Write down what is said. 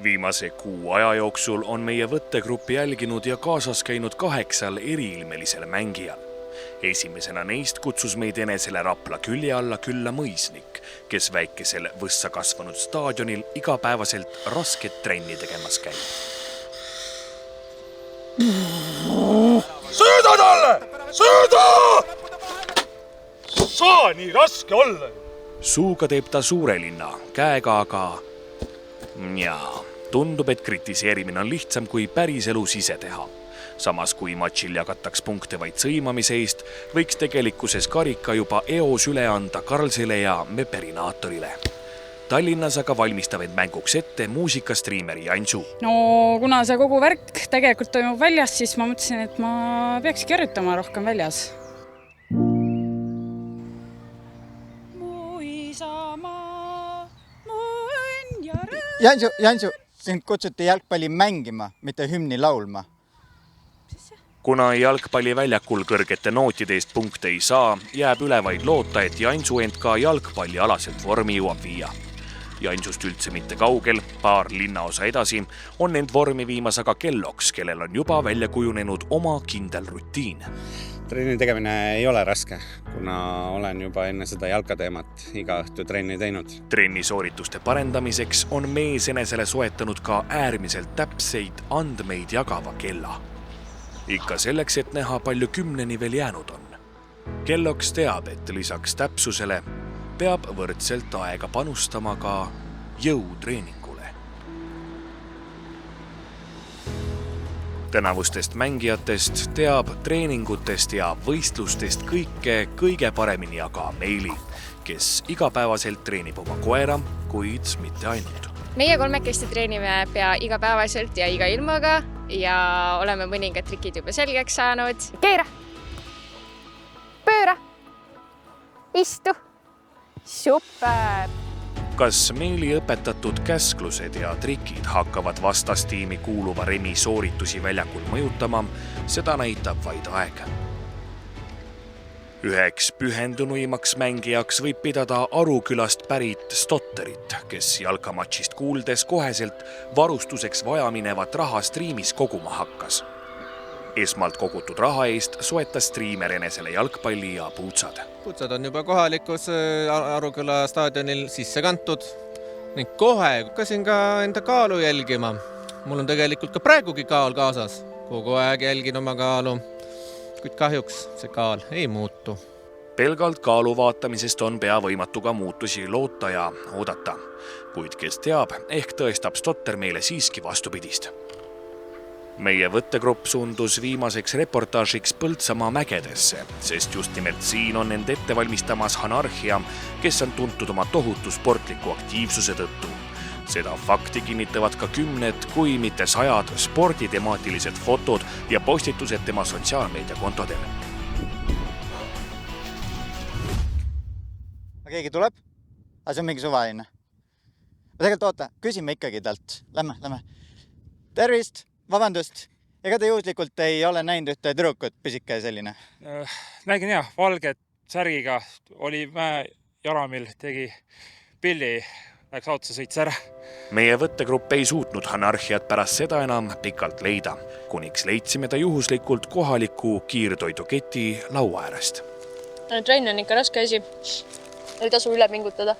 Viimase kuu aja jooksul on meie võttegruppi jälginud ja kaasas käinud 8 eriilmelisel mängijal. Esimesena neist kutsus meid enesele Rapla külje alla külla mõisnik, kes väikesel võssa kasvanud staadionil igapäevaselt rasket trenni tegemas käib. Sõida talle! Sõida! Saa nii raske olla! Suuga teeb ta suure linna, käega aga... Tundub, et kritiseerimine on lihtsam kui päris elus ise teha. Samas kui matšil jagataks punkte vaid sõimamise eest, võiks tegelikkuses karika juba eos üle anda Karlsele ja Meperinatorile. Tallinnas aga valmistab end mänguks ette muusikastriimeri Jansu. No kuna see kogu värk tegelikult toimub väljas, siis ma mõtlesin, et ma peakski harjutama rohkem väljas. Jansu, sind kutsuti jalgpalli mängima, mitte hümni laulma. Kuna jalgpalliväljakul kõrgete nootide eest punkte ei saa, jääb üle vaid loota, et Jansu end ka jalgpallialaselt vormi jõuab viia. Jansust üldse mitte kaugel, paar linnaosa edasi, on end vormi viimas aga Kelloks, kellel on juba välja kujunenud oma kindel rutiin. Trenni tegemine ei ole raske, kuna olen juba enne seda jalkateemat iga õhtu trenni teinud. Trenni soorituste parendamiseks on mees enesele soetanud ka äärmiselt täpseid andmeid jagava kella. Ikka selleks, et näha palju 10 veel jäänud on. Kelloks teab, et lisaks täpsusele peab võrdselt aega panustama ka jõutreeningule. Tänavustest mängijatest teab treeningutest ja võistlustest kõige paremini aga Meili, kes igapäevaselt treenib oma koera, kuid mitte ainult. Meie kolmekesti treenime pea igapäevaselt ja iga ilmaga ja oleme mõningad trikid juba selgeks saanud. Keera! Pööra! Istu! Super! Kas Meili õpetatud käsklused ja trikid hakkavad vastastiimi kuuluva Remi sooritusi väljakul mõjutama, seda näitab vaid aeg. Üheks pühendunuimaks mängijaks võib pidada Arukülast pärit Stotterit, kes jalkamatšist kuuldes koheselt varustuseks vajaminevat raha striimis koguma hakkas. Esmalt kogutud raha eest soetas striimer enesele jalgpalli ja puutsad. Puutsad on juba kohalikus Aruküla staadionil sisse kantud ning kohe hakkasin ka enda kaalu jälgima. Mul on tegelikult ka praegugi kaal kaasas. Kogu aeg jälgin oma kaalu, kuid kahjuks see kaal ei muutu. Pelgalt kaalu vaatamisest on pea võimatu ka muutusi loota ja oodata. Kuid kes teab, ehk tõestab Stotter meile siiski vastupidist. Meie võttegrupp suundus viimaseks reportaažiks Põltsamaa mägedesse, sest just nimelt siin on end ette valmistamas Hanarhia, kes on tuntud oma tohutu sportliku aktiivsuse tõttu. Seda fakti kinnitavad ka 10, kui mitte 100 sporditemaatilised fotod ja postitused tema sotsiaalmeediakontodel. Keegi tuleb? Aga see on mingi suvaline. Tegelikult oota, küsime ikkagi talt. Lähme. Tervist! Vabandust, ega te juhuslikult ei ole näinud ühte tüdrukut pisike selline? Nägin jah, valget särgiga oli mäe jaramil, tegi pilli, läks autosse sõits ära. Meie võttegrupp ei suutnud Hanarhiat pärast seda enam pikalt leida, kuniks leidsime ta juhuslikult kohaliku kiirtoiduketi laua äärest. Trenn on ikka raske asi, ei tasu üle pingutada.